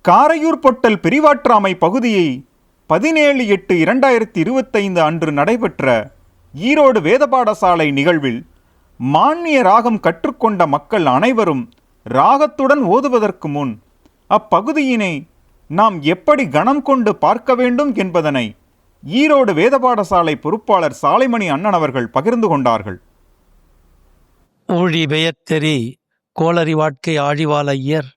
காரையூர் பொட்டல் பிரிவாற்றாமை பகுதியை 17/8/2025 அன்று நடைபெற்ற ஈரோடு வேத பாடசாலை நிகழ்வில் மான்மிய ராகம் கற்றுக்கொண்ட மக்கள் அனைவரும் ராகத்துடன் ஓதுவதற்கு முன் அப்பகுதியினை நாம் எப்படி கணம் கொண்டு பார்க்க வேண்டும் என்பதனை ஈரோடு வேத பாடசாலை பொறுப்பாளர் சாலைமணி அண்ணன் அவர்கள் பகிர்ந்து கொண்டார்கள். ஊழி பெயர்த்தெறி கோளறி வாழ்க்கை ஆழிவாள் ஐயர்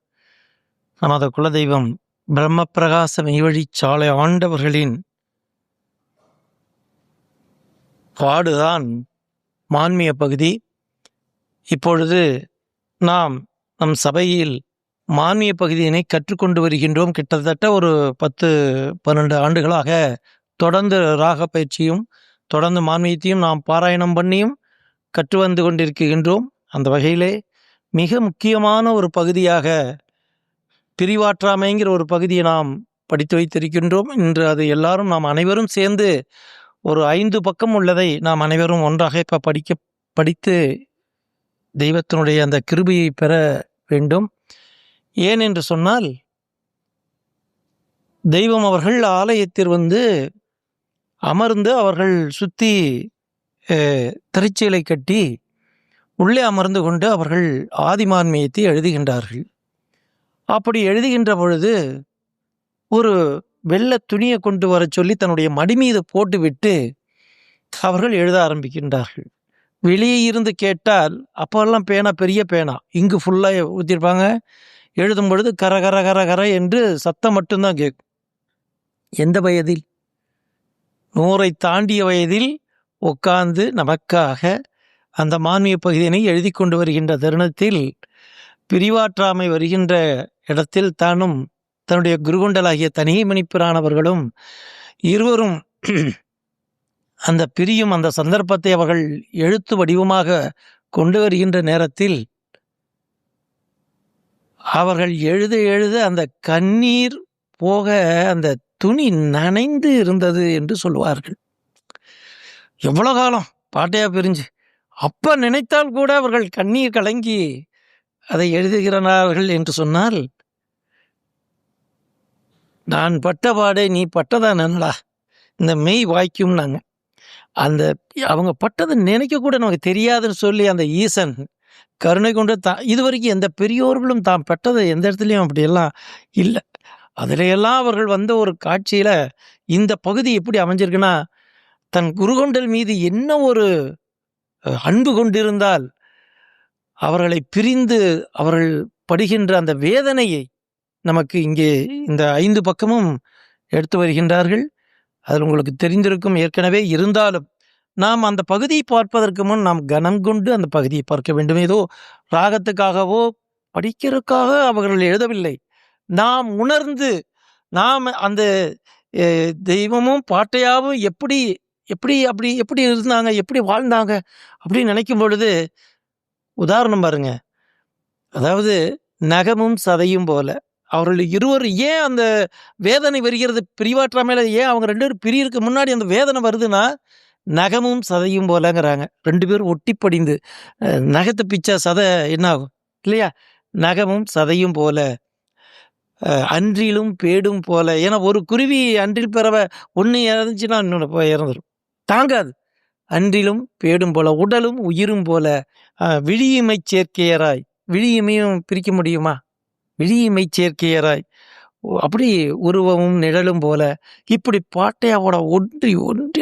நமது குலதெய்வம் பிரம்மபிரகாச மெய்வழி சாலை ஆண்டவர்களின் பாடுதான் மான்மிய பகுதி. இப்பொழுது நாம் நம் சபையில் மான்மிய பகுதியினை கற்றுக்கொண்டு வருகின்றோம். கிட்டத்தட்ட ஒரு 10-12 ஆண்டுகளாக தொடர்ந்து ராக பயிற்சியும் தொடர்ந்து மான்மியத்தையும் நாம் பாராயணம் பண்ணியும் கற்று வந்து கொண்டிருக்கின்றோம். அந்த வகையிலே மிக முக்கியமான ஒரு பகுதியாக பிரிவாற்றாமைங்கிற ஒரு பகுதியை நாம் படித்து வைத்திருக்கின்றோம். இன்று அது எல்லாரும் நாம் அனைவரும் சேர்ந்து ஒரு 5 பக்கம் உள்ளதை நாம் அனைவரும் ஒன்றாக இப்போ படித்து தெய்வத்தினுடைய அந்த கிருபையை பெற வேண்டும். ஏன் என்று சொன்னால், தெய்வம் அவர்கள் ஆலயத்தில் வந்து அமர்ந்து அவர்கள் சுற்றி திரைச்சீலை கட்டி உள்ளே அமர்ந்து கொண்டு அவர்கள் ஆதிமான்மியத்தை எழுதுகின்றார்கள். அப்படி எழுதுகின்ற பொழுது ஒரு வெள்ளை துணியை கொண்டு வர சொல்லி தன்னுடைய மடி மீது போட்டுவிட்டு அவர்கள் எழுத ஆரம்பிக்கின்றார்கள். வெளியே இருந்து கேட்டால் அப்போல்லாம் பேனா பெரிய பேனா இங்கு ஃபுல்லாக ஊற்றிருப்பாங்க. எழுதும் பொழுது கர கர கர கர என்று சத்தம் மட்டும்தான் கேட்கும். எந்த வயதில்? 100 தாண்டிய வயதில் உட்கார்ந்து நமக்காக அந்த மான்மிய பகுதியினை எழுதி கொண்டு வருகின்ற தருணத்தில் பிரிவாற்றாமை வருகின்ற இடத்தில் தானும் தன்னுடைய குருகுண்டலாகிய தனிமணிப்பிரானவர்களும் இருவரும் அந்த பிரியும் அந்த சந்தர்ப்பத்தை அவர்கள் எழுத்து வடிவமாக கொண்டு வருகின்ற நேரத்தில் அவர்கள் எழுத எழுத அந்த கண்ணீர் போக அந்த துணி நனைந்து இருந்தது என்று சொல்வார்கள். எவ்வளோ காலம் பாட்டையா பிரிஞ்சு அப்ப நினைத்தால் கூட அவர்கள் கண்ணீர் கலங்கி அதை எழுதுகிறார்கள் என்று சொன்னால், நான் பட்ட பாடை நீ பட்டதான் என்னடா இந்த மெய் வாய்க்கும்னாங்க. அந்த அவங்க பட்டதை நினைக்க கூட நமக்கு தெரியாதுன்னு சொல்லி அந்த ஈசன் கருணை கொண்டு இதுவரைக்கும் எந்த பெரியோர்களும் தாம் பட்டதை எந்த இடத்துலையும் அப்படியெல்லாம் இல்லை. அதிலையெல்லாம் அவர்கள் வந்த ஒரு காட்சியில் இந்த பகுதி எப்படி அமைஞ்சிருக்குன்னா, தன் குருகொண்டல் மீது என்ன ஒரு அன்பு கொண்டிருந்தால் அவர்களை பிரிந்து அவர்கள் படுகின்ற அந்த வேதனையை நமக்கு இங்கே இந்த 5 பக்கமும் எடுத்து வருகின்றார்கள். அதில் உங்களுக்கு தெரிந்திருக்கும் ஏற்கனவே. இருந்தாலும் நாம் அந்த பகுதியை பார்ப்பதற்கு முன் நாம் கனம் கொண்டு அந்த பகுதியை பார்க்க வேண்டும். ஏதோ ராகத்துக்காகவோ படிக்கிறதுக்காக அவர்கள் எழுதவில்லை. நாம் உணர்ந்து நாம் அந்த தெய்வமும் பாட்டையாவும் எப்படி இருந்தாங்க, எப்படி வாழ்ந்தாங்க அப்படின்னு நினைக்கும் பொழுது உதாரணம் பாருங்க. அதாவது நகமும் சதையும் போல அவர்கள் இருவர் ஏன் அந்த வேதனை வருகிறது பிரிவாற்றாமையில, ஏன் அவங்க 2 பேரும் பிரியருக்கு முன்னாடி அந்த வேதனை வருதுன்னா, நகமும் சதையும் போலங்கிறாங்க. 2 பேரும் ஒட்டி படிந்து நகத்தை பிச்சா சதை என்ன ஆகும் இல்லையா? நகமும் சதையும் போல, அன்றிலும் பேடும் போல. ஏன்னா ஒரு குருவி அன்றில் பிறவை ஒன்று இறந்துச்சுன்னா இன்னொன்று போய் இறந்துடும், தாங்காது. அன்றிலும் பேடும் போல, உடலும் உயிரும் போல, விழியுமை சேர்க்கையராய். விழியுமையும் பிரிக்க முடியுமா? விழியுமை சேர்க்கையராய் அப்படி உருவமும் நிழலும் போல இப்படி பாட்டையாவோட ஒன்றி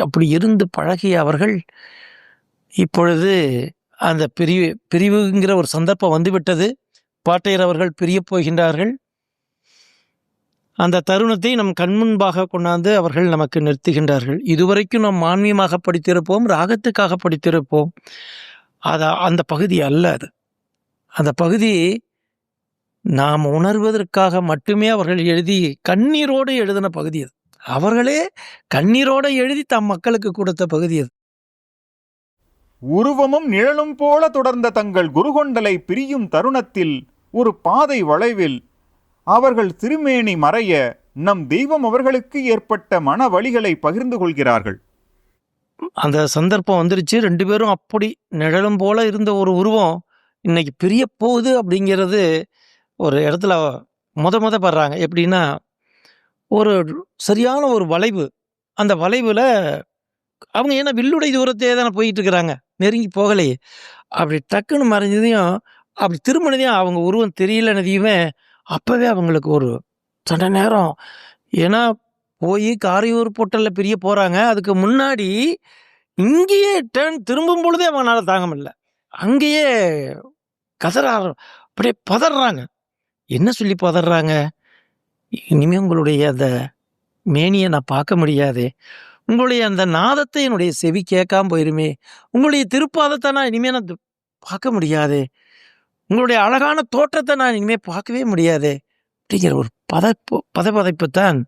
அப்படி இருந்து பழகிய அவர்கள் இப்பொழுது அந்த பிரிவுங்கிற ஒரு சந்தர்ப்பம் வந்துவிட்டது. பாட்டையர் அவர்கள் பிரியப் போகின்றார்கள். அந்த தருணத்தை நம் கண்முன்பாக கொண்டாந்து அவர்கள் நமக்கு நிறுத்துகின்றார்கள். இதுவரைக்கும் நாம் மான்மியமாக படித்திருப்போம், ராகத்துக்காக படித்திருப்போம். அந்த பகுதி அல்ல அது. அந்த பகுதி நாம் உணர்வதற்காக மட்டுமே அவர்கள் எழுதி கண்ணீரோடு எழுதின பகுதி அது. அவர்களே கண்ணீரோடு எழுதி தம் மக்களுக்கு கொடுத்த பகுதி அது. உருவமும் நிழலும் போல தொடர்ந்த தங்கள் குருகொண்டலை பிரியும் தருணத்தில் ஒரு பாதை வளைவில் அவர்கள் திருமேனி மறைய நம் தெய்வம் அவர்களுக்கு ஏற்பட்ட மன வலிகளை பகிர்ந்து கொள்கிறார்கள். அந்த சந்தர்ப்பம் வந்துருச்சு. 2 பேரும் அப்படி நிழலும் போல இருந்த ஒரு உருவம் இன்னைக்கு பிரிய போகுது அப்படிங்கிறது ஒரு இடத்துல மொத படுறாங்க. எப்படின்னா, ஒரு சரியான ஒரு வளைவு. அந்த வளைவுல அவங்க ஏன்னா வில்லுடை தூரத்திலே தானே போயிட்டு இருக்கிறாங்க. நெருங்கி போகலையே. அப்படி டக்குன்னு மறைஞ்சதையும், அப்படி திரும்பினதையும் அவங்க உருவம் தெரியலனதையுமே, அப்பவே அவங்களுக்கு ஒரு சற்று நேரம் ஏன்னா போய் காரையூர் பொட்டல்ல பிரிய போறாங்க. அதுக்கு முன்னாடி இங்கேயே டர்ன் திரும்பும் பொழுதே அவங்கனால தாங்க முடியல. அங்கேயே அப்படியே பதறாங்க. என்ன சொல்லி பதறாங்க? இனிமே உங்களுடைய அந்த மேனிய நான் பார்க்க முடியாதே! உங்களுடைய அந்த நாதத்தை என்னுடைய செவி கேட்காம போயிருமே! உங்களுடைய திருப்பாதத்த நான் இனிமே நான் பார்க்க முடியாதே! உங்களுடைய அழகான தோற்றத்த நான் இனிமே பார்க்கவே முடியாதே! அப்படிங்கிற ஒரு பதபதைப்பு தான்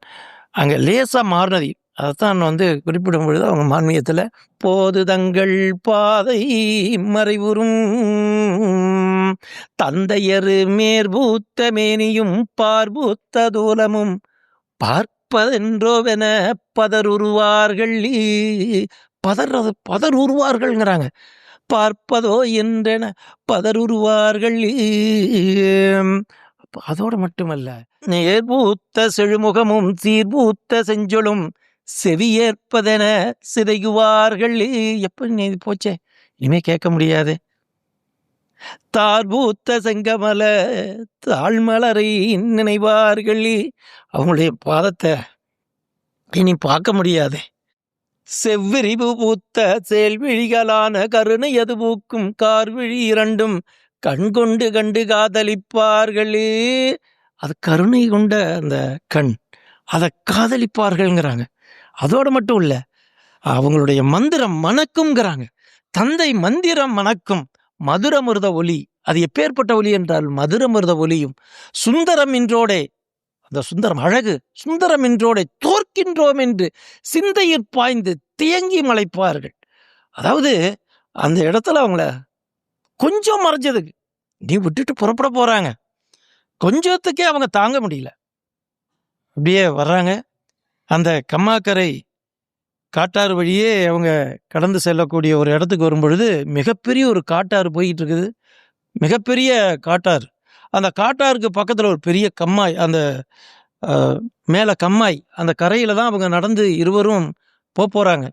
அங்க லேசா மாறுனது. அதத்தான் குறிப்பிடும் பொழுது அவங்க மான்மியத்துல, "போது தங்கள் பாதை மறைவுறும் தந்தையரு மேற்பூத்த மேனியும் பார்பூத்த தூலமும் பார்ப்பதென்றோவென பதறுருவார்கள்." பதறுருவார்கள்ங்கிறாங்க. பார்ப்பதோ என்றென பதறுருவார்கள். அதோட மட்டுமல்ல, நேர்பூத்த செழுமுகமும் சீர்பூத்த செஞ்சொலும் செவியேற்பதென சிதைகுவார்கள். எப்ப நீ போச்சே, இனிமே கேட்க முடியாது. தார்பூத்த செங்கமல தாழ்மலரை நினைவார்கள். அவங்களுடைய பாதத்தை இனி பார்க்க முடியாது. செவ்விரிவு பூத்த செயல்விழிகளான கருணை அது பூக்கும் கார்விழி இரண்டும் கண்கொண்டு கண்டு காதலிப்பார்கள். அது கருணை கொண்ட அந்த கண், அதை காதலிப்பார்கள்ங்கிறாங்க. அதோட மட்டும் இல்ல, அவங்களுடைய மந்திரம் மணக்கும்ங்கிறாங்க. தந்தை மந்திரம் மணக்கும் மதுரமிருத ஒலி. அது எப்பேற்பட்ட ஒலி என்றால் மதுரமிருத ஒலியும் சுந்தரம் இன்றோடே, அந்த சுந்தரம் அழகு சுந்தரம் இன்றோடே தோற்கின்றோம் என்று சிந்தையில் பாய்ந்து தியங்கி மலைப்பார்கள். அதாவது அந்த இடத்துல அவங்கள கொஞ்சம் மறைஞ்சதுக்கு நீ விட்டுட்டு புறப்பட போறாங்க. கொஞ்சத்துக்கே அவங்க தாங்க முடியல. அப்படியே வர்றாங்க. அந்த கம்மாக்கரை காட்டாறு வழியே அவங்க கடந்து செல்லக்கூடிய ஒரு இடத்துக்கு வரும்பொழுது, மிகப்பெரிய ஒரு காட்டாறு போயிட்டு இருக்குது. மிகப்பெரிய காட்டாறு. அந்த காட்டாருக்கு பக்கத்துல ஒரு பெரிய கம்மாய், அந்த மேல கம்மாய், அந்த கரையில தான் அவங்க நடந்து இருவரும் போறாங்க.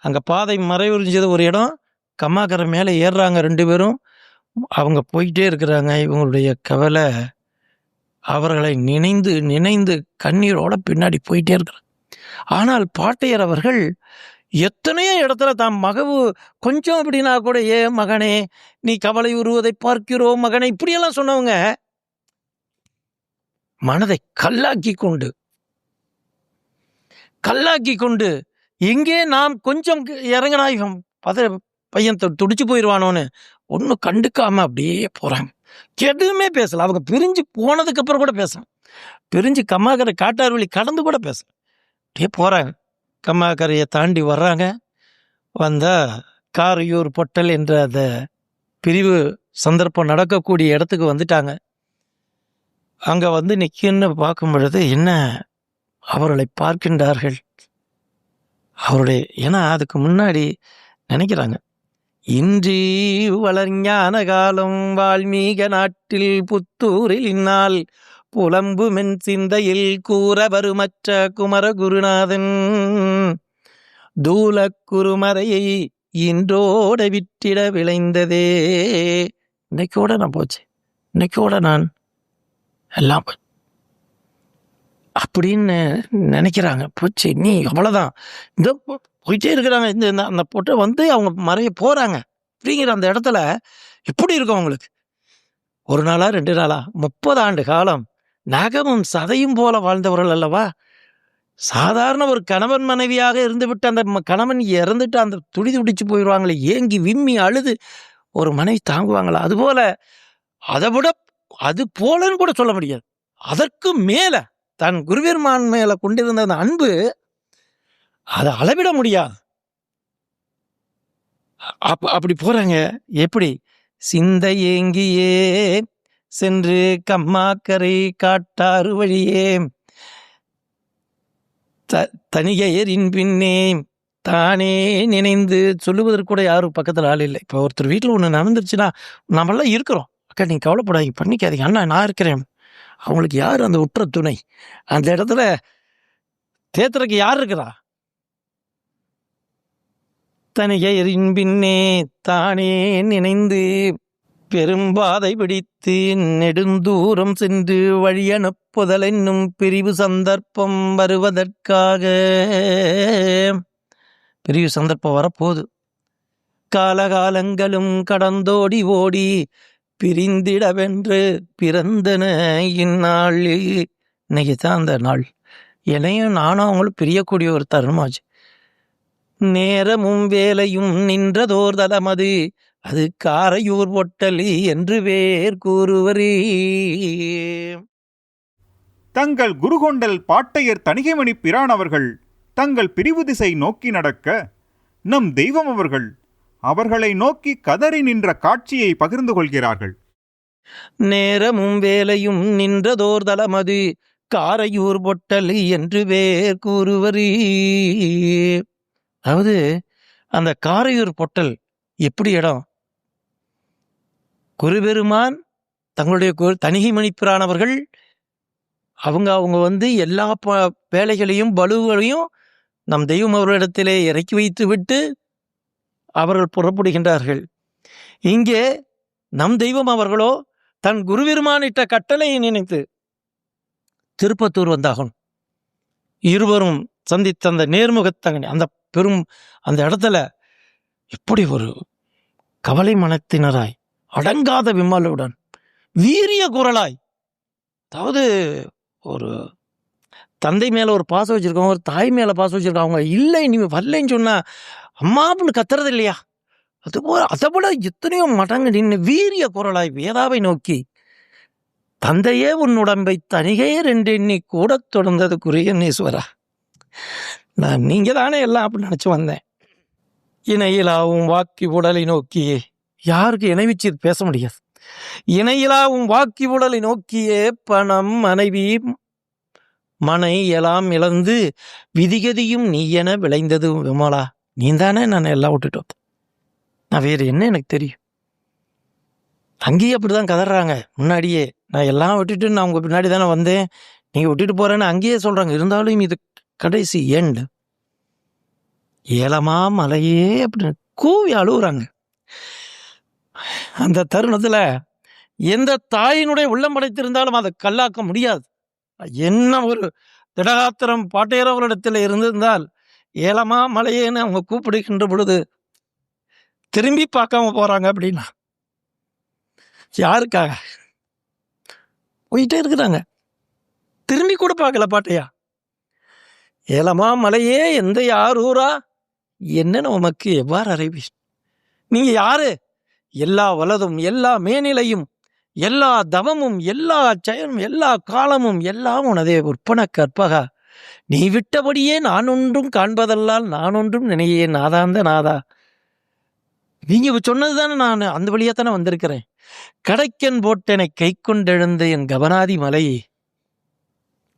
அங்க பாதை மறைவுறிஞ்சது ஒரு இடம். கம்மாக்கரை மேலே ஏறுறாங்க 2 பேரும். அவங்க போயிட்டே இருக்கிறாங்க. இவங்களுடைய கவலை அவர்களை நினைந்து நினைந்து கண்ணீரோட பின்னாடி போயிட்டே இருக்கிறாங்க. ஆனால் பாட்டையர் அவர்கள் எத்தனையோ இடத்துல தாம் மகவு கொஞ்சம் அப்படின்னா கூட, "ஏ மகனே, நீ கவலை உருவதை பார்க்கிறோம் மகனே," இப்படியெல்லாம் சொன்னவங்க மனதை கல்லாக்கி கொண்டு எங்கே நாம் கொஞ்சம் இறங்கினா இவன் பையன் துடிச்சு போயிடுவானோன்னு ஒன்றும் கண்டுக்காம அப்படியே போறாங்க. எதுவுமே பேசல. அவங்க பிரிஞ்சு போனதுக்கு அப்புறம் கூட பேசலாம். பிரிஞ்சு கம்மாக்கரை காட்டார் வழி கடந்து கூட பேசல. அப்படியே போறாங்க. கம்மாக்கரையை தாண்டி வர்றாங்க. வந்தா காரையூர் பொட்டல் என்ற அந்த பிரிவு சந்தர்ப்பம் நடக்கக்கூடிய இடத்துக்கு வந்துட்டாங்க. அங்க நிற்கின்னு பார்க்கும் பொழுது என்ன அவர்களை பார்க்கின்றார்கள். அவருடைய ஏன்னா அதுக்கு முன்னாடி நினைக்கிறாங்க, "இன்றி வளர்ஞான காலம் வால்மீக நாட்டில் புத்தூரில் இந்நாள் புலம்பு மென் சிந்தையில் கூற வருமற்ற குமர குருநாதன் தூல குருமறையை இன்றோட விட்டிட விளைந்ததே." இன்னைக்கோட நான் போச்சு, இன்னைக்கோட நான் எல்லாம் அப்படின்னு நினைக்கிறாங்க. போச்சு, நீ அவ்வளோதான். இந்த போயிட்டே இருக்கிறாங்க. இந்த அந்த பொட்டை அவங்க மறைய போறாங்க அப்படிங்கிற அந்த இடத்துல எப்படி இருக்கும் அவங்களுக்கு? 1 நாளா 2 நாளா 30 ஆண்டு காலம் நகமும் சதையும் போல வாழ்ந்தவர்கள் அல்லவா? சாதாரண ஒரு கணவன் மனைவியாக இருந்துவிட்டு அந்த கணவன் இறந்துட்டு அந்த துடிச்சு போயிடுவாங்களே, ஏங்கி விம்மி அழுது ஒரு மனைவி தாங்குவாங்களா? அதுபோல, அதை விட அது போலன்னு கூட சொல்ல முடியாது, அதற்கு மேல தன் குருபெருமான் மேல கொண்டிருந்த அந்த அன்பு அதை அளவிட முடியாது. அப்படி போறாங்க. எப்படி? சிந்தை ஏங்கியே சென்று கம்மாக்கரை காட்டாறு வழியே தனிகையரின் பின்னே தானே நினைந்து சொல்லுவதற்கு கூட யாரும் பக்கத்தில் ஆள் இல்லை. இப்போ ஒருத்தர் வீட்டில் ஒன்று நடந்துருச்சுன்னா நம்மளாம் இருக்கிறோம், "அக்கா நீங்க கவலைப்படாதீங்க, பண்ணிக்காதீங்க, அண்ணா நான் இருக்கிறேன்" அவங்களுக்கு யார் அந்த உற்ற துணை? அந்த இடத்துல தேத்துறதுக்கு யார் இருக்கிறா? தனிகையரின் பின்னே தானே நினைந்து பெரும்பாதை பிடித்து நெடுந்தூரம் சென்று வழியனுப்புதல் என்னும் பிரிவு சந்தர்ப்பம் வருவதற்காக. பிரிவு சந்தர்ப்பம் வரப்போகுது. காலகாலங்களும் கடந்தோடி ஓடி பிரிந்திடவென்று பிறந்தன இந்நாள். இன்னைக்கு தான் அந்த நாள். என்னையும் நானும் அவங்களும் பிரியக்கூடிய ஒரு தருணமாச்சு. நேரமும் வேலையும் நின்றதோர் தலமது, அது காரையூர் பொட்டலி என்று வேர் கூறுவரே. தங்கள் குருகொண்டல் பாட்டையர் தணிகைமணி பிரான் அவர்கள் தங்கள் பிரிவு திசை நோக்கி நடக்க, நம் தெய்வம் அவர்கள் அவர்களை நோக்கி கதறி நின்ற காட்சியை பகிர்ந்து கொள்கிறார்கள். நேரமும் வேலையும் நின்றதோர் தலமது, காரையூர் பொட்டலி என்று வேர் கூறுவரே. அதாவது அந்த காரையூர் பொட்டல் எப்படி இடம்? குருபெருமான் தங்களுடைய தணிகைமணி பிரானவர்கள் அவங்க வந்து எல்லா வேலைகளையும் பலுகளையும் நம் தெய்வம் அவர்களிடத்திலே இறக்கி வைத்து விட்டு அவர்கள் புறப்படுகின்றார்கள். இங்கே நம் தெய்வம் அவர்களோ தன் குருபெருமானிட்ட கட்டளையை நினைத்து திருப்பத்தூர் வந்தாகணும். இருவரும் சந்தித்த அந்த நேர்முகத்தங்கனி, அந்த பெரும் அந்த இடத்துல எப்படி ஒரு கவலை மனத்தினராய், அடங்காத விம்மலுடன், வீரிய குரலாய், அதாவது ஒரு தந்தை மேல ஒரு பாசம் வச்சிருக்கோம், ஒரு தாய் மேல பாசம் வச்சிருக்கோம். அவங்க இல்லை நீ வரலைன்னு சொன்னா அம்மா அப்படின்னு கத்துறது இல்லையா? அதுபோல அதை விட எத்தனையோ மடங்கு நின்று வீரிய குரலாய் வேதாவை நோக்கி, தந்தையே உன் உடம்பை தனிகையே ரெண்டு எண்ணி கூட தொடர்ந்தது குரியனேஸ்வரா, நான் நீங்க தானே எல்லாம் அப்படின்னு நினைச்சு வந்தேன். இணையிலாவும் வாக்கி உடலை நோக்கியே, யாருக்கு இணைவிச்சு பேச முடியாது. இணையிலாவும் வாக்கி உடலை நோக்கியே பணம் மனைவி மனை எல்லாம் இழந்து விதிகதியும் நீ என விளைந்தது விமலா, நீ தானே நான் எல்லாம் விட்டுட்டு வந்தேன், நான் வேறு என்ன எனக்கு தெரியும். அங்கேயே அப்படிதான் கதறாங்க. முன்னாடியே நான் எல்லாம் விட்டுட்டு நான் உங்க பின்னாடி தானே வந்தேன், நீங்க விட்டுட்டு போறேன்னு அங்கேயே சொல்றாங்க. இருந்தாலும் இது கடைசி எண்ட். ஏலமா மலையே அப்படின்னு கூவி அழுகுறாங்க. அந்த தருணத்துல எந்த தாயினுடைய உள்ளம் படைத்திருந்தாலும் அதை கல்லாக்க முடியாது. என்ன ஒரு திடகாத்திரம் பாட்டையரவரிடத்தில் இருந்திருந்தால், ஏலமா மலையேன்னு அவங்க கூப்பிடுகின்ற பொழுது திரும்பி பார்க்காம போறாங்க அப்படின்னா யாருக்காக? போயிட்டே இருக்கிறாங்க, திரும்பி கூட பார்க்கல பாட்டையா. ஏலமா மலையே எந்த யார் ஊரா என்னன்னு உமக்கு எவ்வாறு அறிவி? நீங்க யாரு? எல்லா வலதும் எல்லா மேனிலையும் எல்லா தவமும் எல்லா செயலும் எல்லா காலமும் எல்லாம் உனதே உற்பன கற்பகா, நீ விட்டபடியே நான் ஒன்றும் காண்பதல்லால் நான் ஒன்றும் நினையே நாதாந்த நாதா. நீங்க சொன்னது தானே, நான் அந்த வழியா தானே வந்திருக்கிறேன். கடைக்கன் போட்டெனை கை கொண்டெழுந்த என் கவனாதி மலையே,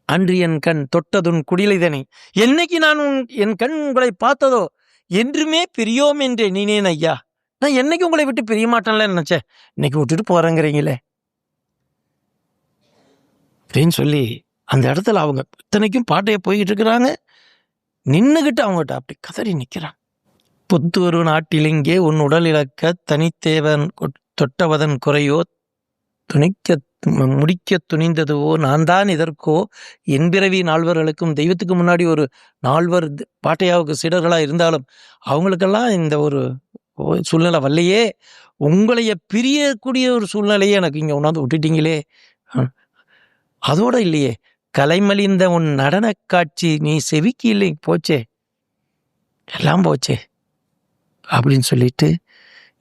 அன்று என் கண் தொட்டதுன் குடிலைதனை, என்னைக்கு நான் என் கண் உங்களை பார்த்ததோ என்றுமே பிரியோம் என்று எண்ணினேன் ஐயா. நான் என்னைக்கு உங்களை விட்டு பிரிய மாட்டேன்ல நினைச்சேன், இன்னைக்கு விட்டுட்டு போறேங்கிறீங்களே அப்படின்னு சொல்லி அந்த இடத்துல அவங்க இத்தனைக்கும் பாட்டையை போய்கிட்டு இருக்கிறாங்க. நின்னுகிட்டு அவங்ககிட்ட அப்படி கதறி நிற்கிறான். புத்தூரு நாட்டிலிங்கே உன் உடல் இழக்க தனித்தேவன் தொட்டவதன் குறையோ துணிக்க முடிக்க துணிந்ததுவோ நான் தான் இதற்கோ என்பிறவி நால்வர்களுக்கும். தெய்வத்துக்கு முன்னாடி ஒரு 4 பாட்டையாவுக்கு சீடர்களாக இருந்தாலும் அவங்களுக்கெல்லாம் இந்த ஒரு சூழ்நிலை வரலையே, உங்களைய பிரியக்கூடிய ஒரு சூழ்நிலையே எனக்கு இங்கே உணர்ந்து விட்டுட்டீங்களே. அதோட இல்லையே, கலைமலிந்த உன் நடன காட்சி நீ செவிக்கு இல்லை போச்சே, எல்லாம் போச்சே அப்படின்னு சொல்லிட்டு,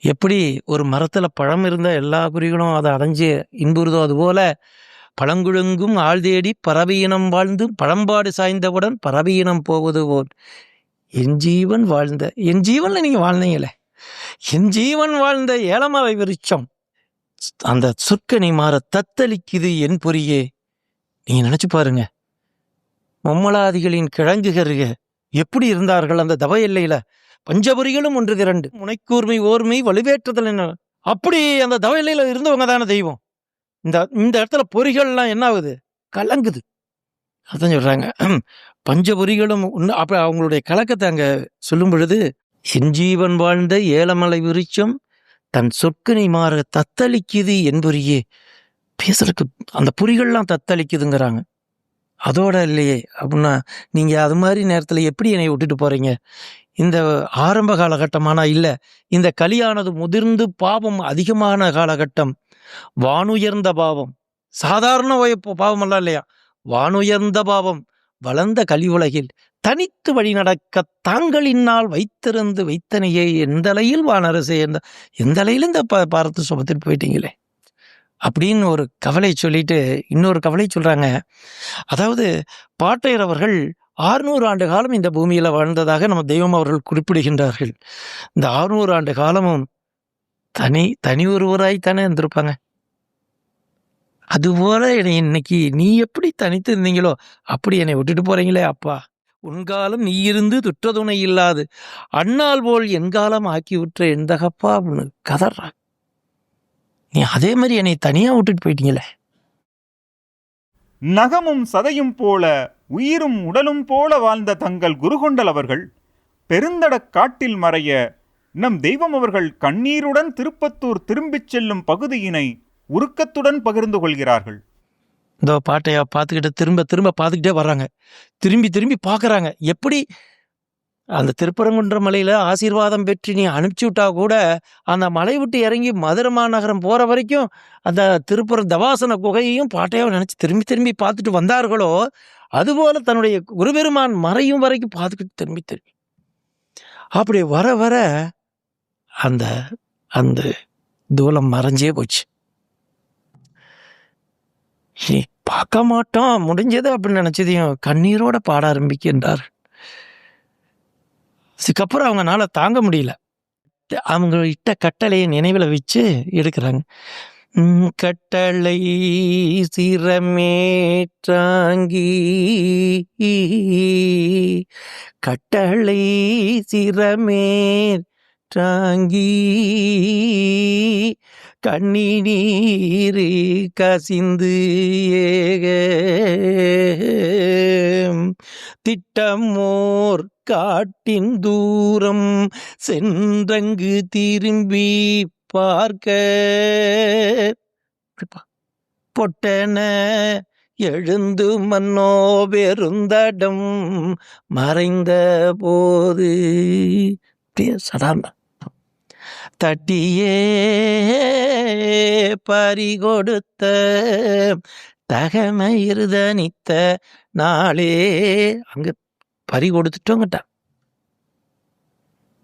எப்படி ஒரு மரத்துல பழம் இருந்த எல்லா குறிகளும் அதை அடைஞ்சு இன்புறுதோ அதுபோல பழங்குழுங்கும் ஆள் தேடி பறவையினம் வாழ்ந்து பழம்பாடு சாய்ந்தவுடன் பறவையினம் போவது போல் என் ஜீவன் வாழ்ந்த, என் ஜீவன்ல நீங்க வாழ்ந்தீங்களே, என் ஜீவன் வாழ்ந்த ஏலமலை விருட்சம் அந்த சொற்கனி மாற தத்தளிக்குது என் பொறியே. நீங்க நினைச்சு பாருங்க, மம்மலாதிகளின் கிழங்குகருக எப்படி இருந்தார்கள் அந்த தவ எல்லையில. பஞ்சபுரிகளும் ஒன்று திரண்டு முனைக்கூர்மை ஓர்மை வலுவேற்றுதல் என்ன, அப்படி அந்த தவ எல்லையில இருந்தவங்க தானே தெய்வம். இந்த இந்த இடத்துல பொறிகள்லாம் என்ன ஆகுது? கலங்குது. அதான் சொல்றாங்க. பஞ்சபொறிகளும் அப்ப அவங்களுடைய கலக்கத்தை அங்க சொல்லும் பொழுது, என் ஜீவன் வாழ்ந்த ஏலமலை விருட்சம் தன் சொற்கனை மாற தத்தளிக்குது என்பொறியே. பேசுறதுக்கு அந்த பொறிகள்லாம் தத்தளிக்குதுங்கிறாங்க. அதோட இல்லையே அப்படின்னா, நீங்க அது மாதிரி நேரத்துல எப்படி என்னை விட்டுட்டு போறீங்க? இந்த ஆரம்ப காலகட்டமானா இல்ல. இந்த கலியானது முதிர்ந்து பாவம் அதிகமான காலகட்டம். வானுயர்ந்த பாவம். சாதாரண பாவமெல்லாம் இல்லையா? வானுயர்ந்த பாவம் வளர்ந்த கலி உலகில் தனித்து வழி நடக்க தாங்கள் இந்நாள் வைத்திருந்து வைத்தனையே எந்தலையில் வானரசே எந்தலையில் இந்த பாரத சுமத்திட்டு போயிட்டீங்களே அப்படின்னு ஒரு கவலை சொல்லிட்டு இன்னொரு கவலை சொல்றாங்க. அதாவது பாட்டையர் அவர்கள் 600 ஆண்டு காலம் இந்த பூமியில வாழ்ந்ததாக நம்ம தெய்வம் அவர்கள் குறிப்பிடுகின்றார்கள். இந்த 600 ஆண்டு காலமும் தனி ஒருவராய்த்தானே இருந்திருப்பாங்க. அதுபோல என்னை இன்னைக்கு நீ எப்படி தனித்து இருந்தீங்களோ அப்படி என்னை விட்டுட்டு போறீங்களே அப்பா. உன்காலம் நீ இருந்து துற்றதுணை இல்லாது அண்ணால் போல் என்காலம் ஆக்கி விட்டுற எந்தகப்பா அப்படின்னு கதறா. நீ அதே மாதிரி என்னை தனியா விட்டுட்டு போயிட்டீங்களே. நகமும் சதையும் போல உயிரும் உடலும் போல வாழ்ந்த தங்கள் குருகொண்டல் அவர்கள் பெருந்தடக் காட்டில் மறைய நம் தெய்வம் அவர்கள் கண்ணீருடன் திருப்பத்தூர் திரும்பிச் செல்லும் பகுதியினை உருக்கத்துடன் பகிர்ந்து கொள்கிறார்கள். இந்த பாட்டையா பார்த்துக்கிட்டு திரும்ப பார்த்துக்கிட்டே வர்றாங்க. திரும்பி பார்க்குறாங்க. எப்படி அந்த திருப்பரங்குன்ற மலையில ஆசீர்வாதம் பெற்று நீ அனுப்பிச்சி விட்டா கூட அந்த மலை விட்டு இறங்கி மதுரை மாநகரம் போற வரைக்கும் அந்த தவாசன குகையையும் பாட்டையாவை நினைச்சு திரும்பி பார்த்துட்டு வந்தார்களோ, அதுபோல தன்னுடைய குருபெருமான் மறையும் வரைக்கும் பார்த்துக்கிட்டு திரும்பி அப்படி வர அந்த அந்த தூலம் மறைஞ்சே போச்சு. நீ பார்க்க மாட்டோம் முடிஞ்சது அப்படின்னு நினைச்சதையும் கண்ணீரோட பாட ஆரம்பிக்கின்றார். அதுக்கப்புறம் அவங்கனால தாங்க முடியல. அவங்க இட்ட கட்டளையை நினைவில் வச்சு எடுக்கிறாங்க. கட்டளை சிரமேற்றாங்கி கட்டளை சிரமேற்றாங்கி கண்ணீரே கசிந்து ஏக திட்டமோர் காட்டின் தூரம் சென்றங்கு திரும்பி பார்க்க பொட்டன எழுந்து மன்னோ பெருந்தடம் மறைந்த போது சடார்ந்த தட்டியே பறிகொடுத்த தகமயிருதனித்த நாளே அங்க பறி கொடுத்துட்டோங்கிட்ட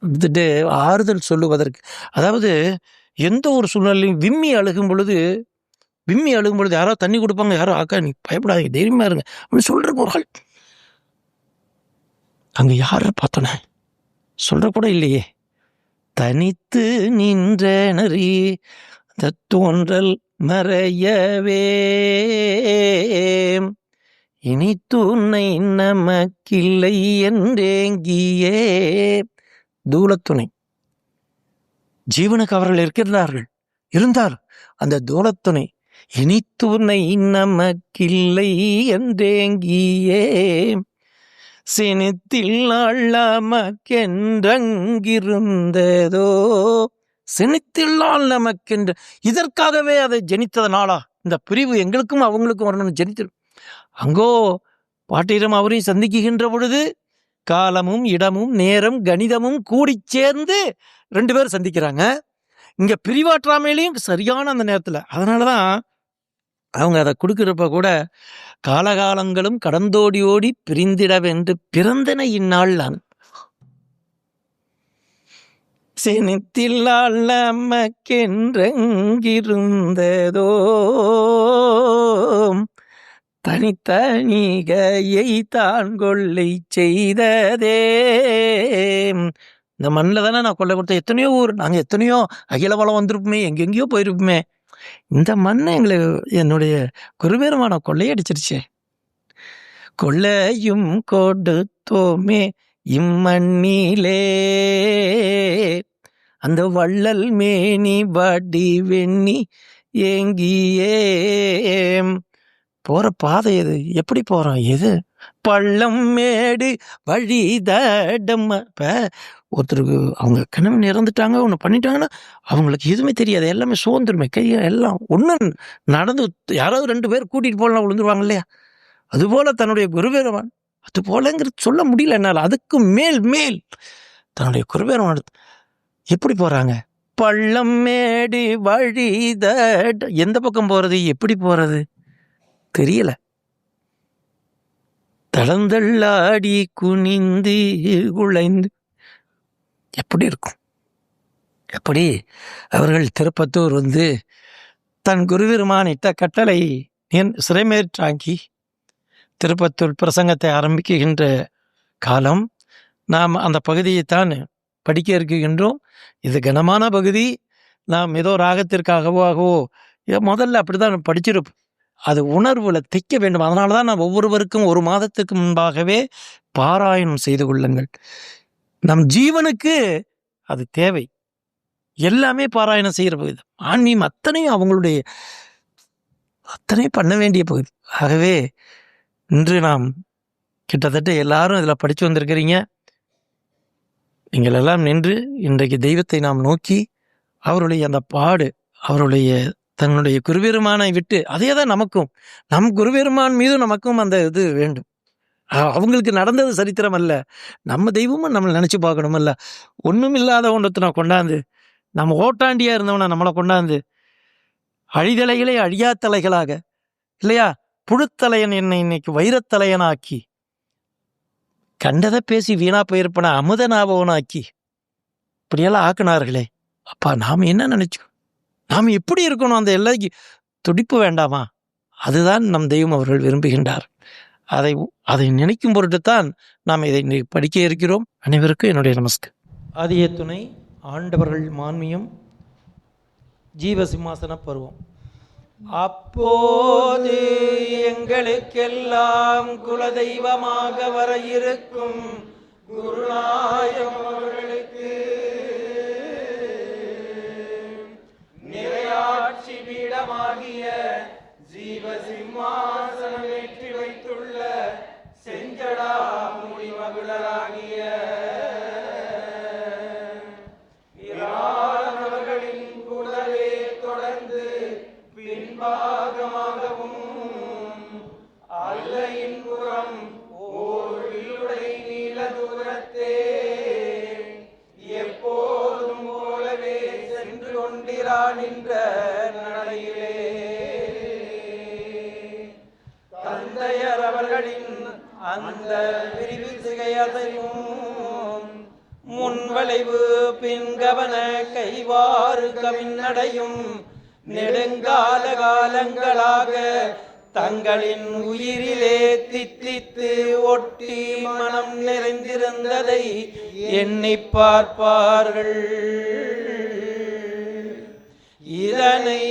வந்துட்டு ஆறுதல் சொல்லுவதற்கு. அதாவது எந்த ஒரு சூழ்நிலையும் விம்மி அழுகும் பொழுது யாரோ தண்ணி கொடுப்பாங்க, யாரோ அக்கா நீ பயப்படாதீங்க தைரியமா இருங்க அப்படின்னு சொல்ற ஒரு அங்க யார பார்த்தோன்னே சொல்ற கூட இல்லையே. தனித்து நின்றனரி அந்த தோன்றல் மறையவே இனி துணை நமக்கில்லை என்றேங்கியே. தூலத்துணை ஜீவனுக்கு அவர்கள் இருந்தார். அந்த தூலத்துணை இனி துணை நமக்கில்லை என்றேங்கியே சினத்தில் நமக்கென்றங்கிருந்ததோ. சினத்தில் நமக்கென்று இதற்காகவே அதை ஜனித்ததனாலா இந்த பிரிவு எங்களுக்கும் அவங்களுக்கும் வரணும்னு ஜனித்து அங்கோ பாட்டிடம் அவரையும் சந்திக்குகின்ற பொழுது காலமும் இடமும் நேரம் கணிதமும் கூடி சேர்ந்து 2 பேரும் சந்திக்கிறாங்க. இங்க பிரிவாற்றாமையிலையும் சரியான அந்த நேரத்துல. அதனாலதான் அவங்க அதை கொடுக்கிறப்ப கூட காலகாலங்களும் கடந்தோடி ஓடி பிரிந்திடவென்று பிறந்தன இந்நாள் நான் சினத்தில் நமக்கென்றங்கிருந்ததோ தனித்தனிகையை தான் கொள்ளை செய்ததே. இந்த மண்ணில் தானே நான் கொள்ளை கொடுத்த எத்தனையோ ஊர், நாங்கள் எத்தனையோ அகில வளம் வந்திருப்போமே, எங்கெங்கேயோ போயிருப்போமே. இந்த மண்ணை எங்களை என்னுடைய குருபெருமான கொள்ளையடிச்சிருச்சே. கொள்ளையும் கொடுத்தோமே இம்மண்ணிலே அந்த வள்ளல் மேனி வாடி வெண்ணி ஏங்கியே போற பாதை எது, எப்படி போறோம், எது பள்ளம் மேடு வழி தடம். இப்ப ஒருத்தருக்கு அவங்க கணவன் இறந்துட்டாங்க, ஒன்று பண்ணிட்டாங்கன்னா அவங்களுக்கு எதுவுமே தெரியாது, எல்லாமே சோர்ந்துருமே, கையை எல்லாம் ஒன்றும் நடந்து யாராவது 2 பேர் கூட்டிட்டு போகலாம் விழுந்துருவாங்க இல்லையா? அதுபோல தன்னுடைய குருபெருமான், அது போலங்கிறது சொல்ல முடியல என்னால். அதுக்கு மேல் மேல் தன்னுடைய குருபெருமான் எப்படி போறாங்க? பள்ளம் மேடு வழி எந்த பக்கம் போறது, எப்படி போறது தெரியல. தளந்தள்ளாடி குனிந்து குழைந்து எப்படி இருக்கும்? எப்படி அவர்கள் திருப்பத்தூர் வந்து தன் குருவிருமான் இட்ட கட்டளை சிறைமேற்றாங்கி திருப்பத்தூர் பிரசங்கத்தை ஆரம்பிக்கின்ற காலம், நாம் அந்த பகுதியைத்தான் படிக்க இருக்கின்றோம். இது கனமான பகுதி. நாம் ஏதோ ராகத்திற்காகவோ முதல்ல அப்படிதான் படிச்சிருப்போம். அது உணர்வுல தைக்க வேண்டும். அதனால தான் நான் ஒவ்வொருவருக்கும் 1 மாதத்துக்கு முன்பாகவே பாராயணம் செய்து கொள்ளுங்கள். நம் ஜீவனுக்கு அது தேவை. எல்லாமே பாராயணம் செய்கிற பகுதி. ஆன்மீகம் அத்தனையும் அவங்களுடைய பண்ண வேண்டிய பகுதி. ஆகவே இன்று நாம் கிட்டத்தட்ட எல்லாரும் இதில் படித்து வந்திருக்கிறீங்க. நீங்கள் எல்லாம் நின்று இன்றைக்கு தெய்வத்தை நாம் நோக்கி அவருடைய அந்த பாடு, அவருடைய தன்னுடைய குருபெருமானை விட்டு, அதே தான் நமக்கும், நம் குருபெருமான் மீதும் நமக்கும் அந்த இது வேண்டும். அவங்களுக்கு நடந்தது சரித்திரம் அல்ல, நம்ம தெய்வமும் நம்மளை நினச்சி பார்க்கணும். அல்ல ஒன்றும் இல்லாத ஒன்றத்தை நான் கொண்டாந்து, நம்ம ஓட்டாண்டியாக இருந்தவனை நம்மளை கொண்டாந்து அழிதலைகளே அழியாத்தலைகளாக இல்லையா, புழுத்தலையன் என்னை இன்னைக்கு வைரத்தலையனாக்கி, கண்டதை பேசி வீணா போயிருப்பன அமுதனாபவனாக்கி இப்படியெல்லாம் ஆக்குனார்களே. அப்பா நாம் என்ன நினைச்சோம், நாம் எப்படி இருக்கணும், அந்த எல்லைக்கு துடிப்பு வேண்டாமா? அதுதான் நம் தெய்வம் அவர்கள் விரும்புகின்றார். அதை நினைக்கும் பொருட்டுத்தான் நாம் இதை படிக்க இருக்கிறோம். அனைவருக்கும் என்னுடைய நமஸ்கார். ஆதிய துணை ஆண்டவர்கள் மான்மியம் ஜீவசிம்மாசன பருவம். அப்போது எங்களுக்கெல்லாம் குலதெய்வமாக வர இருக்கும் குருநாயகம் அவர்களுக்கு நிறையாட்சி பீடமாகிய ஜீவசிம்மாசனம் ஏற்றி வைத்துள்ள செஞ்சடா முடி மகுடராகிய அவர்களின் கூடவே தொடர்ந்து பின்பாகமாகவும் அல்லையின் புறம் ஓர் வில்லுடை நீல தூரத்தே எப்போதும் போலவே சென்று கொண்டிரான் என்ற நடையிலே தந்தையர் அவர்களின் அந்த விரிவு சிகையதையும் முன்வளைவு பின்கவன கைவாறு கவிநடையும் நெடுங்கால காலங்களாக தங்களின் உயிரிலே தித்தித்து ஒட்டி மனம் நிறைந்திருந்ததை எண்ணி பார்ப்பார்கள். இதனை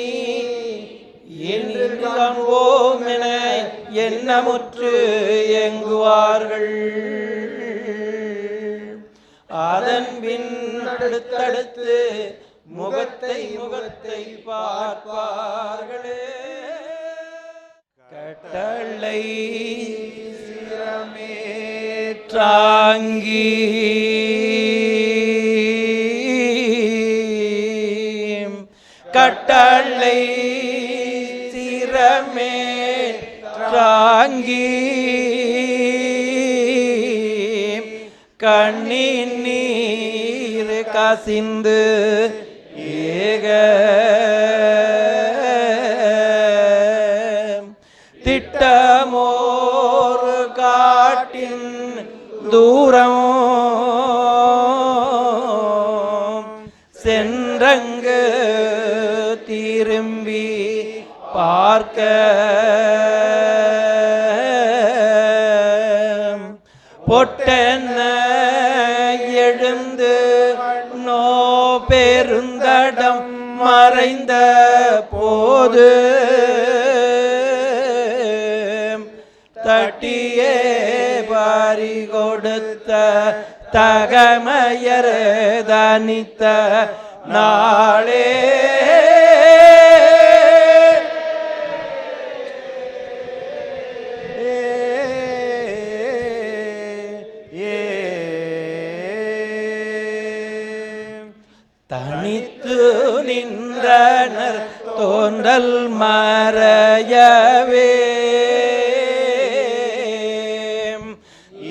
என்று காண்போம் என எண்ணமுற்று எங்குவார்கள். அதன் பின் அடுத்தடுத்து முகத்தை பார்ப்பார்களே. கட்டளை சிரமேற்றாங்கி கட்டளை சிரமேற்றாங்கி கண்ணின் நீர் கசிந்து ஏக திட்டமோர் காட்டின் தூரம் சென்றங்கு திரும்பி பார்க்க பொட்டென்ன எழுந்து நோ பெருந்தடம் மறைந்த போது தட்டியே பாரி கொடுத்த தகமையர் தனித்த நாளே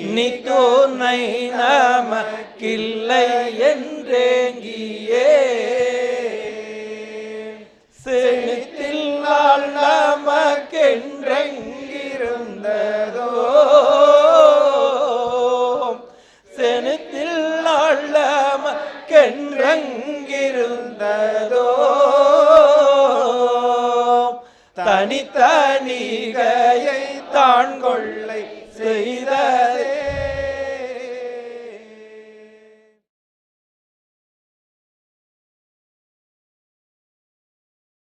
இனி துணை நமக்கில்லை என்றேங்கியே செழித்தில் நாள் நமக்கென்றெங்கிருந்ததோ செழித்தில் நாள் நமக்கென்றெங்கிருந்ததோ தனித்தனிகையை தான் கொள்ளை செய்த